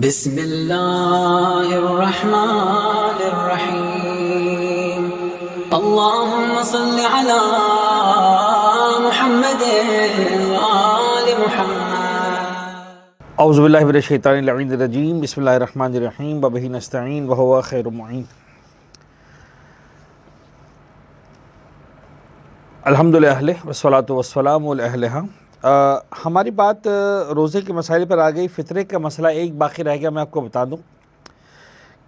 बिस्मिल्लाहिर्रहमानिर्रहीम। अल्लाहुम्मा सल्लि अला मुहम्मद व आलि मुहम्मद। औज़ु बिल्लाहि मिनश शैतानिर रजीम। बिस्मिल्लाहिर रहमानिर रहीम। व बिही नस्तईन व हुवा खैरुल मुईन। अल्हम्दुलिल्लाह वस्सलातु वस्सलामु अला अहलिहा। हमारी बात रोज़े के मसाइल पर आ गई। फ़ितरे का मसला एक बाकी रह गया। मैं आपको बता दूं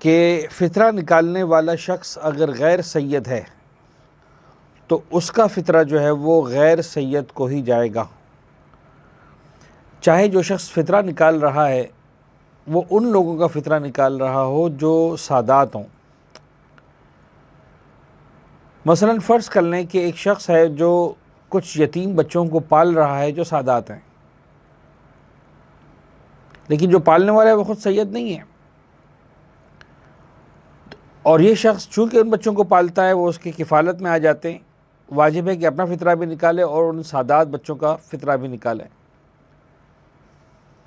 कि फ़ितरा निकालने वाला शख्स अगर गैर सैयद है तो उसका फ़ितरा जो है वो गैर सैयद को ही जाएगा। चाहे जो शख्स फ़ितरा निकाल रहा है वो उन लोगों का फ़ितरा निकाल रहा हो जो सादात हों। मसलन फ़र्ज़ कर लें कि एक शख्स है जो कुछ यतीम बच्चों को पाल रहा है जो सादात हैं, लेकिन जो पालने वाला है वो ख़ुद सैयद नहीं है। और ये शख्स चूँकि उन बच्चों को पालता है वो उसकी किफ़ालत में आ जाते हैं। वाजिब है कि अपना फ़ितरा भी निकाले और उन सादात बच्चों का फ़ितरा भी निकाले।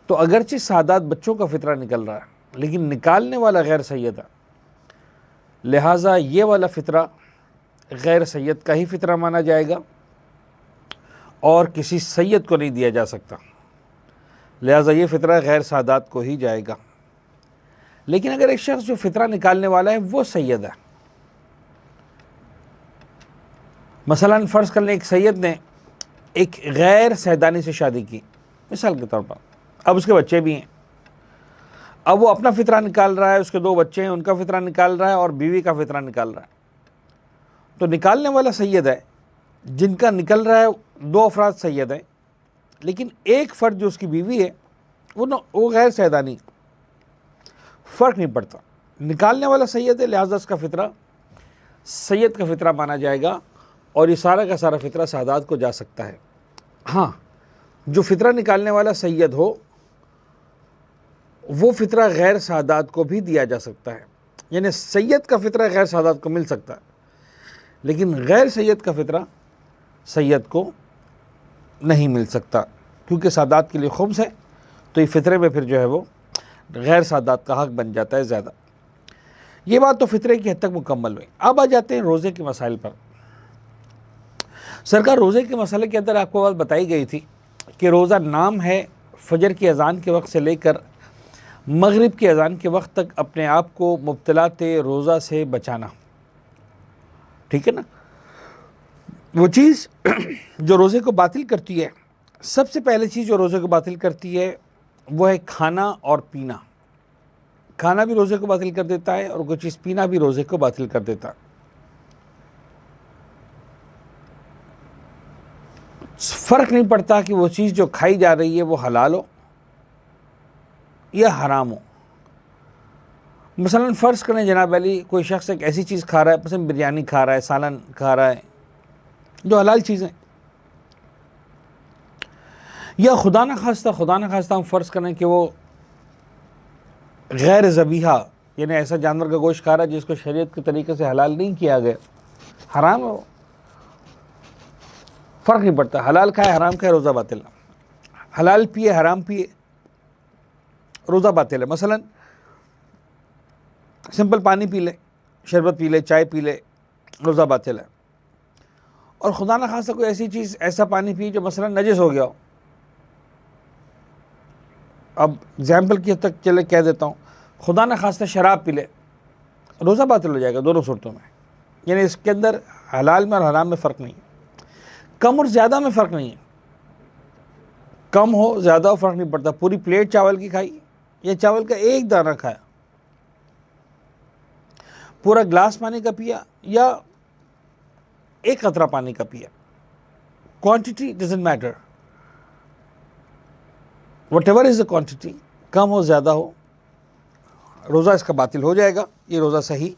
तो अगरचे सादात बच्चों का फ़ितरा निकल रहा है लेकिन निकालने वाला गैर सैयद है, लिहाजा ये वाला फ़ितरा गैर सैयद का ही फ़ितरा माना जाएगा और किसी सैयद को नहीं दिया जा सकता। लिहाजा ये फ़ितरा गैर सादात को ही जाएगा। लेकिन अगर एक शख्स जो फ़ितरा निकालने वाला है वो सैयद है, मसलन फ़र्ज़ कर लें एक सैयद ने एक गैर सैदानी से शादी की, मिसाल के तौर पर, अब उसके बच्चे भी हैं। अब वो अपना फ़ितरा निकाल रहा है, उसके 2 बच्चे हैं, उनका फ़ितरा निकाल रहा है और बीवी का फ़ितरा निकाल रहा है। तो निकालने वाला सैयद है, जिनका निकल रहा है 2 अफराद सैयद हैं, लेकिन एक फ़र्द जो उसकी बीवी है वो गैर सैदानी, फ़र्क नहीं पड़ता। निकालने वाला सैयद है, लिहाजा उसका फ़ितरा सैयद का फ़ितरा माना जाएगा और ये सारा का सारा फ़ितरा सादात को जा सकता है। हाँ, जो फ़ितरा निकालने वाला सैयद हो वो फ़ितरा गैर सादात को भी दिया जा सकता है, यानी सैयद का फ़ितरा गैर सादात को मिल सकता है लेकिन गैर सैयद का फ़ितरा सैयद को नहीं मिल सकता, क्योंकि सादात के लिए खुम्स है। तो ये फ़ितरे में फिर जो है वो गैर सादात का हक़ बन जाता है ज़्यादा। ये बात तो फ़ितरे की हद तक मुकम्मल हुई। अब आ जाते हैं रोज़े के मसाइल पर। सरकार रोज़े के मसले के अंदर आपको बात बताई गई थी कि रोज़ा नाम है फ़जर की अज़ान के वक्त से लेकर मगरिब की अज़ान के वक्त तक अपने आप को मुब्तलाते रोज़ा से बचाना, ठीक है ना। वो चीज़ जो रोज़े को बातिल करती है, सबसे पहले चीज़ जो रोज़े को बातिल करती है वो है खाना और पीना। खाना भी रोज़े को बातिल कर देता है और कोई चीज़ पीना भी रोज़े को बातिल कर देता है। फ़र्क नहीं पड़ता कि वो चीज़ जो खाई जा रही है वो हलाल हो या हराम हो। मसलन फ़र्ज़ करें जनाब अली, कोई शख्स एक ऐसी चीज़ खा रहा है, पसंद बिरयानी खा रहा है, सालन खा रहा है, जो हलाल चीज़ें, या खुदा न खास्ता हम फ़र्ज़ करें कि वो गैर ज़बीहा यानी ऐसा जानवर का गोश्त खा रहा है जिसको शरीयत के तरीके से हलाल नहीं किया गया, हराम है वो। फ़र्क नहीं पड़ता, हलाल खाए हराम खाए रोज़ा बातिल है, हलाल पिए हराम पिए रोज़ा बातिल है। मसलन सिंपल पानी पी ले, शरबत पी ले, चाय पी ले, रोज़ा बातिल है। और खुदा न खास्ता कोई ऐसी चीज़, ऐसा पानी पी जो मसलन नजिस हो गया हो। अब एग्जाम्पल की हद तक चले कह देता हूँ, खुदा न खास्ता शराब पी ले, रोज़ा बातिल हो जाएगा दोनों सूरतों में। यानी इसके अंदर हलाल में और हराम में फ़र्क नहीं है, कम और ज़्यादा में फ़र्क नहीं है। कम हो ज़्यादा हो फ़र्क नहीं पड़ता। पूरी प्लेट चावल की खाई या चावल का एक दाना खाया, पूरा ग्लास पानी का पिया या एक कतरा पानी का पिया, quantity doesn't matter, whatever is the quantity, कम हो ज़्यादा हो, रोज़ा इसका बातिल हो जाएगा, ये रोज़ा सही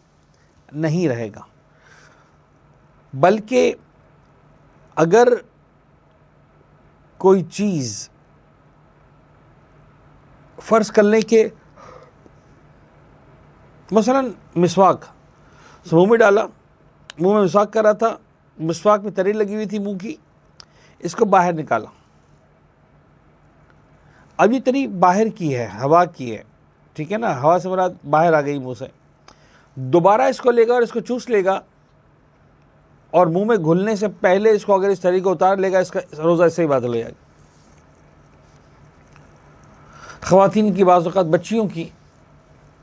नहीं रहेगा। बल्कि अगर कोई चीज़ फ़र्ज़ कर लें कि मसलन मिसवाक मुँह में डाला, मुँह में मिसवाक कर रहा था, मिसवाक में तरी लगी हुई थी मुँह की, इसको बाहर निकाला। अब ये तरी बाहर की है, हवा की है, ठीक है ना, हवा से मुराद बाहर आ गई मुंह से, दोबारा इसको लेगा और इसको चूस लेगा और मुंह में घुलने से पहले इसको अगर इस तरीके उतार लेगा, इसका रोज़ा इससे ही बातिल हो जाएगा। ख़वातीन की बाज़ औक़ात बच्चियों की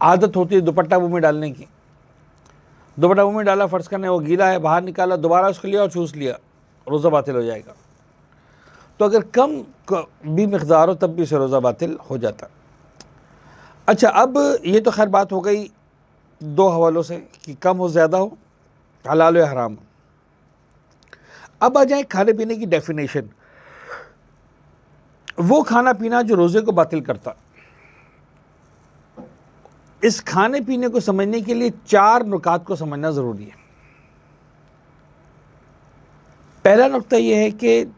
आदत होती है दुपट्टा मुंह में डालने की, दुपट्टा मुंह में डाला, फ़र्ज़ करने वो गीला है, बाहर निकाला, दोबारा उसको लिया और चूस लिया, रोज़ा बातिल हो जाएगा। तो अगर कम भी मिक़दार हो तब भी उसे रोज़ा बातिल हो जाता। अच्छा, अब ये तो खैर बात हो गई दो हवालों से कि कम हो ज़्यादा हो, हलाल या हराम। अब आ जाए खाने पीने की डेफिनेशन। वो खाना पीना जो रोज़े को बातिल करता, इस खाने पीने को समझने के लिए 4 नुकात को समझना ज़रूरी है। पहला नुक्ता यह है कि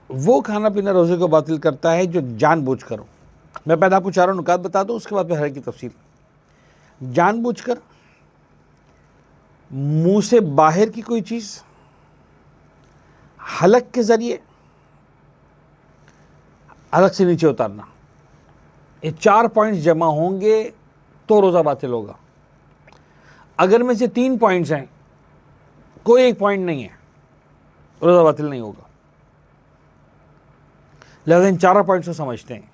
वो खाना पीना रोज़े को बातिल करता है जो जानबूझकर हो। मैं पहले आपको चारों नुकात बता दूं, उसके बाद फिर हर की तफसील। जानबूझकर, मुंह से बाहर की कोई चीज़, हलक के ज़रिए, हलक से नीचे उतारना, ये 4 पॉइंट्स जमा होंगे तो रोज़ा बातिल होगा। अगर में से 3 पॉइंट्स हैं, कोई एक पॉइंट नहीं है, रोज़ा बातिल नहीं होगा। लिहाजा इन 4 पॉइंट्स को समझते हैं।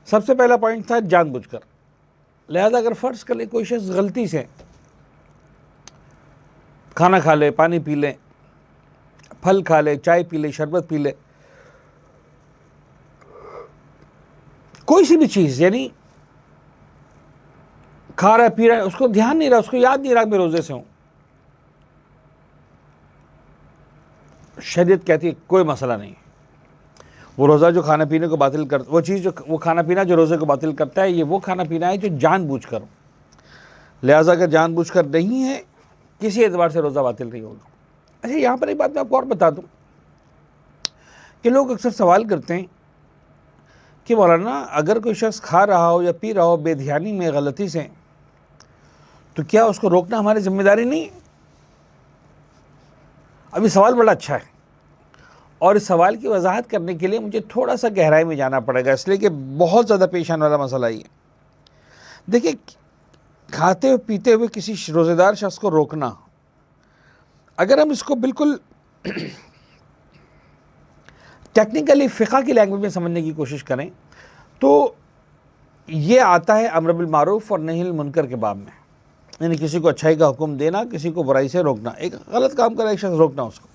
सबसे पहला पॉइंट था जानबूझकर। लिहाजा अगर फ़र्ज़ कर ले कोई शख्स गलती से खाना खा ले, पानी पी ले, फल खा ले, चाय पी ले, शरबत पी ले, कोई सी भी चीज़, यानी खा रहा है, पी रहा है, उसको ध्यान नहीं रहा, उसको याद नहीं रहा मैं रोज़े से हूँ, शरीयत कहती है कोई मसला नहीं। वो रोज़ा जो खाना पीने को बातिल कर, वो चीज़ जो, वो खाना पीना जो रोज़े को बातिल करता है, ये वो खाना पीना है जो जानबूझकर। लिहाजा अगर जानबूझकर नहीं है, किसी एतबार से रोज़ा बातिल नहीं होगा। अच्छा, यहाँ पर एक बात मैं आपको और बता दूँ कि लोग अक्सर सवाल करते हैं कि मौलाना अगर कोई शख्स खा रहा हो या पी रहा हो बेध्यानी में, गलती से, तो क्या उसको रोकना हमारी जिम्मेदारी नहीं है? अभी सवाल बड़ा अच्छा है और इस सवाल की वजाहत करने के लिए मुझे थोड़ा सा गहराई में जाना पड़ेगा, इसलिए कि बहुत ज़्यादा पेश आने वाला मसला ही है। देखिए, खाते हुए पीते हुए किसी रोज़ेदार शख्स को रोकना, अगर हम इसको बिल्कुल टेक्निकली फ़िक़्ह की लैंग्वेज में समझने की कोशिश करें तो ये आता है अम्र बिल मारूफ़ और नही अनिल मुनकर के बाब में। यानी किसी को अच्छाई का हुक्म देना, किसी को बुराई से रोकना। एक गलत काम कर रहा है एक शख्स, रोकना उसको।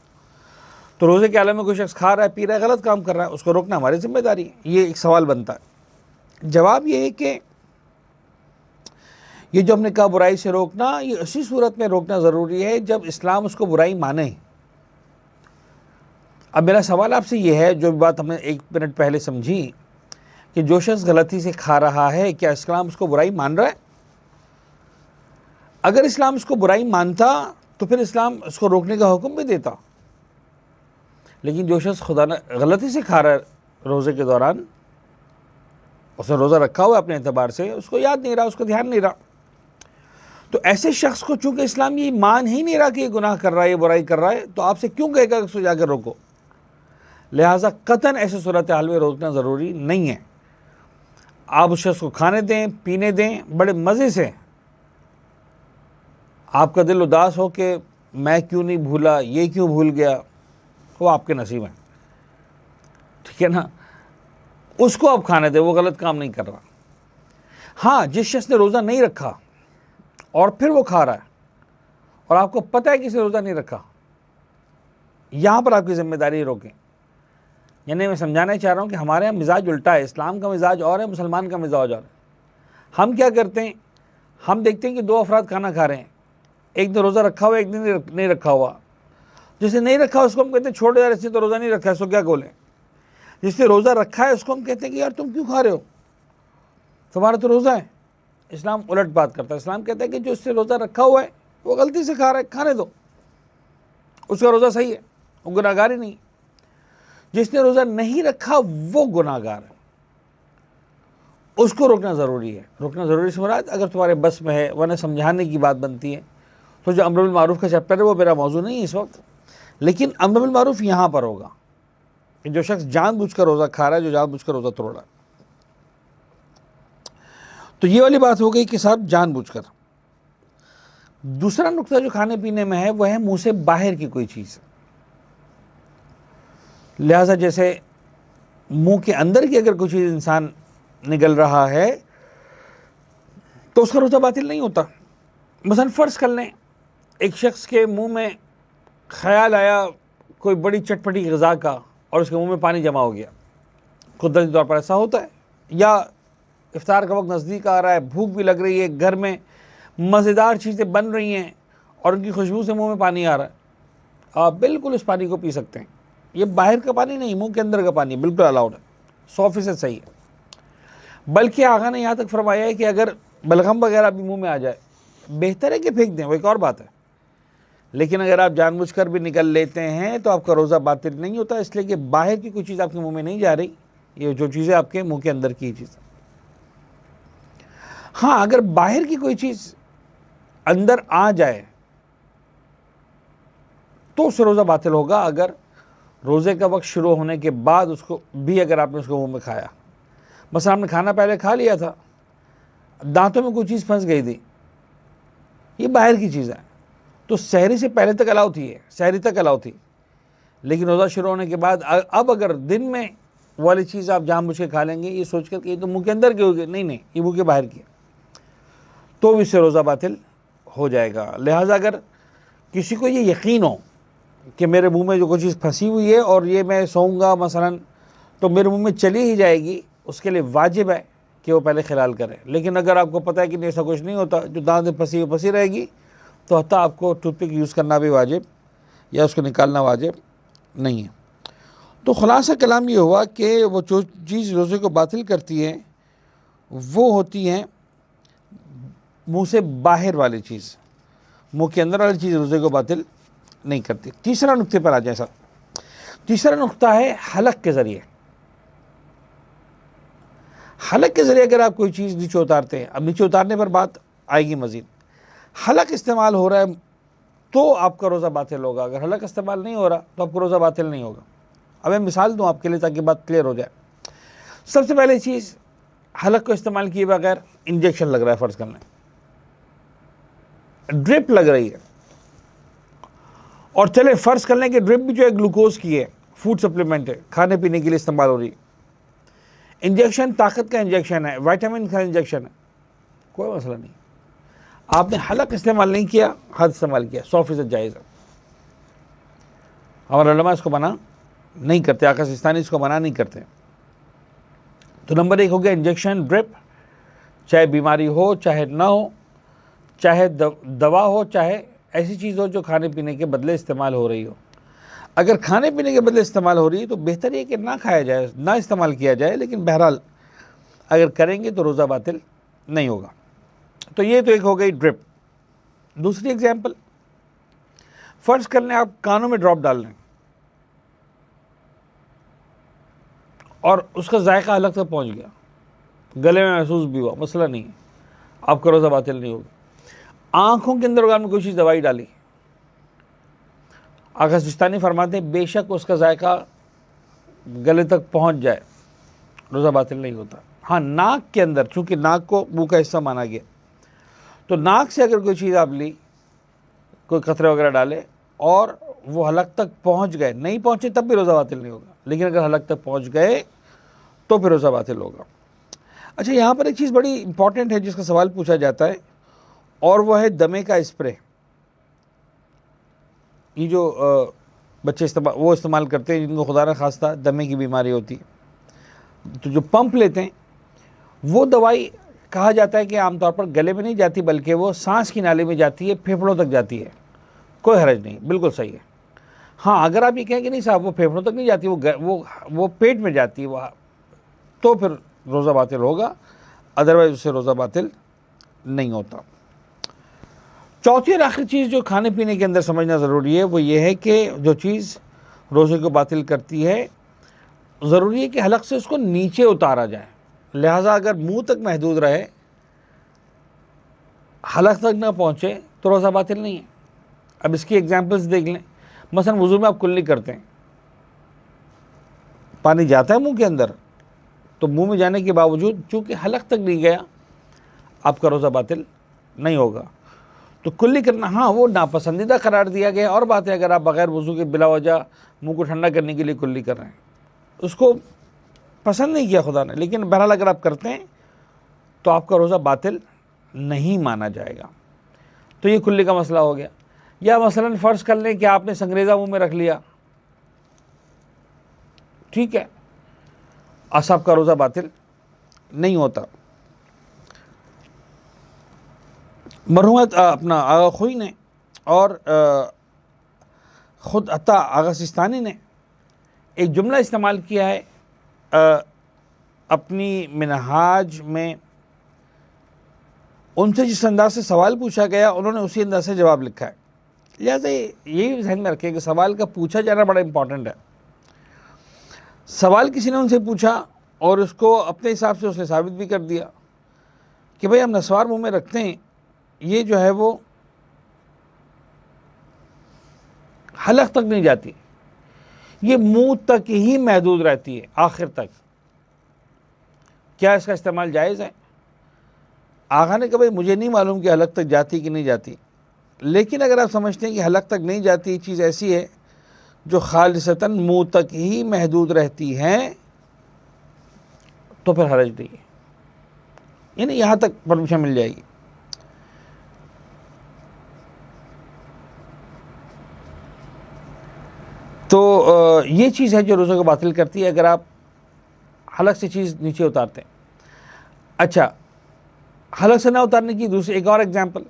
तो रोज़े के आलम में कोई शख्स खा रहा है, पी रहा है, गलत काम कर रहा है, उसको रोकना हमारी जिम्मेदारी है। ये एक सवाल बनता है। जवाब ये है कि ये जो हमने कहा बुराई से रोकना, ये उसी सूरत में रोकना ज़रूरी है जब इस्लाम उसको बुराई माने। अब मेरा सवाल आपसे ये है, जो बात हमने 1 मिनट पहले समझी, कि जो शख्स गलती से खा रहा है, क्या इस्लाम उसको बुराई मान रहा है? अगर इस्लाम उसको बुराई मानता तो फिर इस्लाम उसको रोकने का हुक्म भी देता। लेकिन जो शख्स खुदा न गलती से खा रहा है रोज़े के दौरान, उसने रोज़ा रखा हुआ अपने एतबार से, उसको याद नहीं रहा, उसको ध्यान नहीं रहा, तो ऐसे शख्स को चूँकि इस्लाम ये मान ही नहीं रहा कि ये गुनाह कर रहा है, ये बुराई कर रहा है, तो आपसे क्यों कहेगा उसको जाकर रोको? लिहाजा कतन ऐसे सूरत हाल में रोकना ज़रूरी नहीं है। आप उस शख्स को खाने दें, पीने दें, बड़े मज़े से। आपका दिल उदास हो कि मैं क्यों नहीं भूला, ये क्यों भूल गया, वो आपके नसीब है, ठीक है ना। उसको आप खाने दें, वो गलत काम नहीं कर रहा। हाँ, जिस शख्स ने रोज़ा नहीं रखा और फिर वो खा रहा है और आपको पता है कि इसने रोज़ा नहीं रखा, यहाँ पर आपकी ज़िम्मेदारी रोकें। यानी मैं समझाना चाह रहा हूँ कि हमारे यहाँ मिजाज उल्टा है। इस्लाम का मिजाज और है, मुसलमान का मिजाज और है। हम क्या करते हैं, हम देखते हैं कि 2 अफराद खाना खा रहे हैं, एक ने रोज़ा रखा हुआ, एक ने नहीं रखा हुआ। जिसने नहीं रखा उसको हम कहते हैं छोड़ यार, इसने तो रोज़ा नहीं रखा है, इसको क्या बोलें। जिसने रोज़ा रखा है उसको हम कहते हैं कि यार तुम क्यों खा रहे हो, तुम्हारा तो रोज़ा है। इस्लाम उलट बात करता है। इस्लाम कहता है कि जो इसने रोज़ा रखा हुआ है वो गलती से खा रहा है, खाने दो, उसका रोज़ा सही है, वो गुनाहगार ही नहीं। जिसने रोज़ा नहीं रखा वो गुनाहगार है, उसको रोकना ज़रूरी है। रोकना ज़रूरी से मुराद अगर तुम्हारे बस में है, वरना समझाने की बात बनती है। तो जो अम्र बिल मारूफ़ का चैप्टर है वो मेरा मौजू नहीं है इस वक्त, लेकिन अम्र बिल मारूफ़ यहाँ पर होगा कि जो शख्स जानबूझकर रोज़ा खा रहा है, जो जानबूझकर रोज़ा तोड़ रहा है। तो ये वाली बात हो गई कि साहब जानबूझकर। दूसरा नुक्ता जो खाने पीने में है वह है मुंह से बाहर की कोई चीज़। लिहाजा जैसे मुंह के अंदर की अगर कोई चीज़ इंसान निकल रहा है तो उसका रोज़ा बातिल नहीं होता। मसलन फ़र्ज़ कर लें एक शख्स के मुंह में ख्याल आया कोई बड़ी चटपटी ग़िज़ा का और उसके मुंह में पानी जमा हो गया, कुदरती तौर पर ऐसा होता है। या इफ्तार का वक्त नज़दीक आ रहा है, भूख भी लग रही है, घर में मज़ेदार चीज़ें बन रही हैं और उनकी खुशबू से मुंह में पानी आ रहा है, आप बिल्कुल उस पानी को पी सकते हैं। ये बाहर का पानी नहीं, मुंह के अंदर का पानी बिल्कुल अलाउड है, 100% सही है। बल्कि आगा ने यहाँ तक फरमाया है कि अगर बलगम वगैरह भी मुंह में आ जाए, बेहतर है कि फेंक दें, वो एक और बात है। लेकिन अगर आप जानबूझकर भी निकल लेते हैं तो आपका रोज़ा बातिल नहीं होता, इसलिए कि बाहर की कोई चीज़ आपके मुंह में नहीं जा रही, ये जो चीज़ें आपके मुंह के अंदर की चीज़। हाँ, अगर बाहर की कोई चीज़ अंदर आ जाए तो उससे रोज़ा बातिल होगा, अगर रोज़े का वक्त शुरू होने के बाद उसको भी अगर आपने उसको मुंह में खाया। बस आपने खाना पहले खा लिया था, दांतों में कोई चीज़ फंस गई थी, ये बाहर की चीज़ है, तो सहरी से पहले तक अलाउ थी, सहरी तक अलाउ थी। लेकिन रोज़ा शुरू होने के बाद अब अगर दिन में वाली चीज़ आप जानबूझ के खा लेंगे ये सोच कर कि ये तो मुँह के अंदर की होगी, नहीं नहीं, ये मुँह के बाहर की है, तो भी इससे रोज़ा बातिल हो जाएगा। लिहाजा अगर किसी को ये यकीन हो कि मेरे मुंह में जो कोई चीज़ फंसी हुई है और ये मैं सोऊंगा मसलन तो मेरे मुंह में चली ही जाएगी, उसके लिए वाजिब है कि वो पहले खिलाल करे। लेकिन अगर आपको पता है कि नहीं ऐसा कुछ नहीं होता, जो दांत में फंसी रहेगी, तो हत्ता आपको टूथपिक यूज़ करना भी वाजिब या उसको निकालना वाजिब नहीं है। तो खुलासा कलाम ये हुआ कि वो जो चीज़ रोज़े को बातिल करती है वो होती है मुंह से बाहर वाली चीज़, मुंह के अंदर वाली चीज़ रोज़े को बातिल नहीं करती। तीसरा नुक्ते पर आ जाए सर। तीसरा नुक्ता है हलक के ज़रिए। हलक के ज़रिए अगर आप कोई चीज़ नीचे उतारते हैं, अब नीचे उतारने पर बात आएगी मज़ीद, हलक इस्तेमाल हो रहा है तो आपका रोज़ा बातिल होगा, अगर हलक इस्तेमाल नहीं हो रहा तो आपका रोज़ा बातिल नहीं होगा। अब मैं मिसाल दूँ आपके लिए ताकि बात क्लियर हो जाए। सबसे पहले चीज़, हलक को इस्तेमाल किए बगैर इंजेक्शन लग रहा है, फ़र्ज़ करना ड्रिप लग रही है, और चले फ़र्ज़ कर लें कि ड्रिप भी जो है ग्लूकोज की है, फूड सप्लीमेंट है, खाने पीने के लिए इस्तेमाल हो रही है। इंजेक्शन ताकत का इंजेक्शन है, विटामिन का इंजेक्शन है, कोई मसला नहीं। आपने हलक इस्तेमाल नहीं किया, हाथ इस्तेमाल किया, 100% जायज़ है। हमारे उलमा इसको मना नहीं करते, आका सिस्तानी इसको मना नहीं करते। तो नंबर 1 हो गया इंजेक्शन, ड्रिप, चाहे बीमारी हो चाहे ना हो, चाहे दवा हो चाहे ऐसी चीज़ हो जो खाने पीने के बदले इस्तेमाल हो रही हो। अगर खाने पीने के बदले इस्तेमाल हो रही है तो बेहतर है कि ना खाया जाए, ना इस्तेमाल किया जाए, लेकिन बहरहाल अगर करेंगे तो रोज़ा बातिल नहीं होगा। तो ये तो एक हो गई ड्रिप। दूसरी एग्जांपल, फ़र्ज़ कर लें आप कानों में ड्रॉप डाल रहे हैं और उसका जायका अलग तक पहुंच गया, गले में महसूस भी हुआ, मसला नहीं है, आपका रोज़ा बातिल नहीं होगा। आँखों के अंदर अगर आपने कोई चीज़ दवाई डाली, आका सिस्तानी फरमाते हैं बेशक उसका जायका गले तक पहुंच जाए, रोज़ा बातिल नहीं होता। हाँ, नाक के अंदर, चूँकि नाक को मुँह का हिस्सा माना गया, तो नाक से अगर कोई चीज़ आप ली, कोई कतरे वगैरह डाले और वो हलक तक पहुंच गए, नहीं पहुंचे तब भी रोज़ा बातिल नहीं होगा, लेकिन अगर हलक तक पहुंच गए तो फिर रोज़ा बातिल होगा। अच्छा, यहाँ पर एक चीज़ बड़ी इंपॉर्टेंट है जिसका सवाल पूछा जाता है, और वह है दमे का स्प्रे। ये जो बच्चे इस्तेमाल करते हैं जिनको खुदा न खास्ता दमे की बीमारी होती है, तो जो पंप लेते हैं वो दवाई कहा जाता है कि आमतौर पर गले में नहीं जाती, बल्कि वो सांस की नाली में जाती है, फेफड़ों तक जाती है, कोई हर्ज नहीं, बिल्कुल सही है। हाँ, अगर आप ये कहें कि नहीं साहब वो फेफड़ों तक नहीं जाती, वो पेट में जाती है, वह तो फिर रोज़ा बातिल होगा, अदरवाइज उससे रोज़ा बातिल नहीं होता। चौथी और आखिरी चीज़ जो खाने पीने के अंदर समझना ज़रूरी है वो ये है कि जो चीज़ रोज़े को बातिल करती है, ज़रूरी है कि हलक से उसको नीचे उतारा जाए। लिहाजा अगर मुंह तक महदूद रहे, हलक तक ना पहुँचे तो रोज़ा बातिल नहीं है। अब इसकी एग्जांपल्स देख लें। मसलन वज़ू में आप कुल्ली करते हैं, पानी जाता है मुंह के अंदर, तो मुंह में जाने के बावजूद चूँकि हलक तक नहीं गया, आपका रोज़ा बातिल नहीं होगा। तो कुल्ली करना, हाँ वो नापसंदीदा करार दिया गया और बात है, अगर आप बग़ैर वज़ू के बिला वजह मुंह को ठंडा करने के लिए कुल्ली कर रहे हैं, उसको पसंद नहीं किया खुदा ने, लेकिन बहरहाल अगर आप करते हैं तो आपका रोज़ा बातिल नहीं माना जाएगा। तो ये कुल्ली का मसला हो गया। या मसलन फ़र्ज़ कर लें कि आपने संगरेज़ा मुंह में रख लिया, ठीक है, असाब का रोज़ा बातिल नहीं होता। मरहूमत अपना आगा खुई ने और ख़ुद अता आगा सिस्तानी ने एक जुमला इस्तेमाल किया है अपनी मिनहाज में। उनसे जिस अंदाज से सवाल पूछा गया उन्होंने उसी अंदाज से जवाब लिखा है। लिहाजा यही ध्यान में रखें कि सवाल का पूछा जाना बड़ा इम्पॉर्टेंट है। सवाल किसी ने उनसे पूछा और उसको अपने हिसाब से उसने साबित भी कर दिया कि भाई हम नस्वार मुँह में रखते हैं, ये जो है वो हलक तक नहीं जाती, ये मुंह तक ही महदूद रहती है आखिर तक। क्या इसका इस्तेमाल जायज़ है? आगा ने कहा भाई मुझे नहीं मालूम कि हलक तक जाती कि नहीं जाती, लेकिन अगर आप समझते हैं कि हलक तक नहीं जाती, ये चीज़ ऐसी है जो खालिसतन मुंह तक ही महदूद रहती है, तो फिर हरज नहीं है, यानी यहाँ तक परमिशन मिल जाएगी। तो ये चीज़ है जो रोज़े को बातिल करती है अगर आप हलक से चीज़ नीचे उतारते हैं। अच्छा, हलक से ना उतारने की दूसरी एक और एग्जांपल,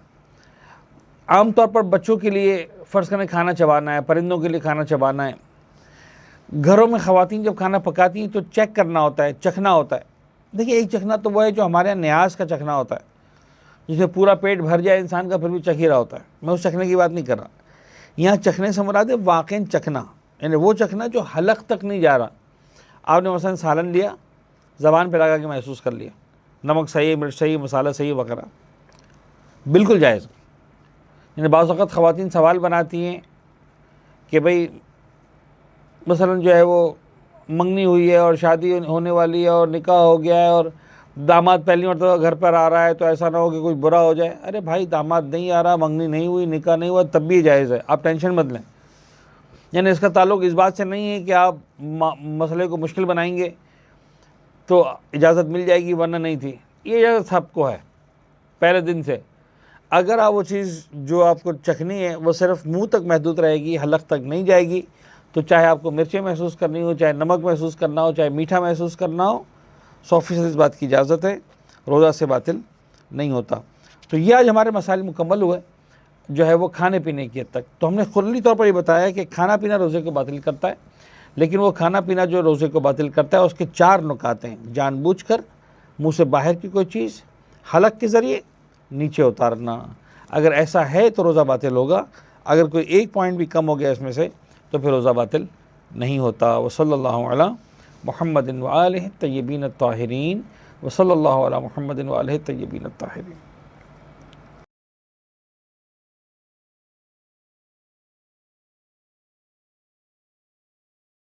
आम तौर पर बच्चों के लिए फ़र्ज़ करें खाना चबाना है, परिंदों के लिए खाना चबाना है। घरों में ख़वातीन जब खाना पकाती हैं तो चेक करना होता है, चखना होता है। देखिए, एक चखना तो वो है जो हमारे यहाँ न्याज का चखना होता है, जिसमें पूरा पेट भर जाए इंसान का फिर भी चख ही रहा होता है। मैं उस चखने की बात नहीं कर रहा। यहाँ चखने से मुराद है वाक़ई चखना, यानी वो चखना जो हलक तक नहीं जा रहा। आपने मसलन सालन लिया, ज़बान पर लगा के महसूस कर लिया, नमक सही, मिर्च सही, मसाला सही वगैरह, बिल्कुल जायज़। यानी बाज़ वक़्त ख़वातीन सवाल बनाती हैं कि भाई मसलन जो है वो मंगनी हुई है और शादी होने वाली है और निकाह हो गया है और दामाद पहली मरतबा घर पर आ रहा है, तो ऐसा ना हो कि कोई बुरा हो जाए। अरे भाई, दामाद नहीं आ रहा, मंगनी नहीं हुई, निकाह नहीं हुआ, तब भी जायज़ है, आप टेंशन मत लें। यानी इसका ताल्लुक़ इस बात से नहीं है कि आप मसले को मुश्किल बनाएंगे तो इजाज़त मिल जाएगी वरना नहीं थी। ये इजाज़त सबको है पहले दिन से। अगर आप वो चीज़ जो आपको चखनी है वो सिर्फ मुंह तक महदूद रहेगी, हलक तक नहीं जाएगी, तो चाहे आपको मिर्चें महसूस करनी हो, चाहे नमक महसूस करना हो, चाहे मीठा महसूस करना हो, 100% इस बात की इजाज़त है, रोज़ा से बातिल नहीं होता। तो ये आज हमारे मसाइल मुकम्मल हुए जो है वो खाने पीने की हद तक। तो हमने खुली तौर पर ये बताया कि खाना पीना रोज़े को बातिल करता है, लेकिन वो खाना पीना जो रोज़े को बातिल करता है उसके 4 नुकात हैं। जानबूझकर मुँह से बाहर की कोई चीज़ हलक के ज़रिए नीचे उतारना, अगर ऐसा है तो रोज़ा बातिल होगा। अगर कोई एक पॉइंट भी कम हो गया इसमें से तो फिर रोज़ा बातिल नहीं होता। व सल्लल्लाहु अला मुहम्मदिन व आलिहि तय्यबीन अत्ताहिरीन, व सल्लल्लाहु अला मुहम्मदिन व आलिहि तय्यबीन अत्ताहिरीन।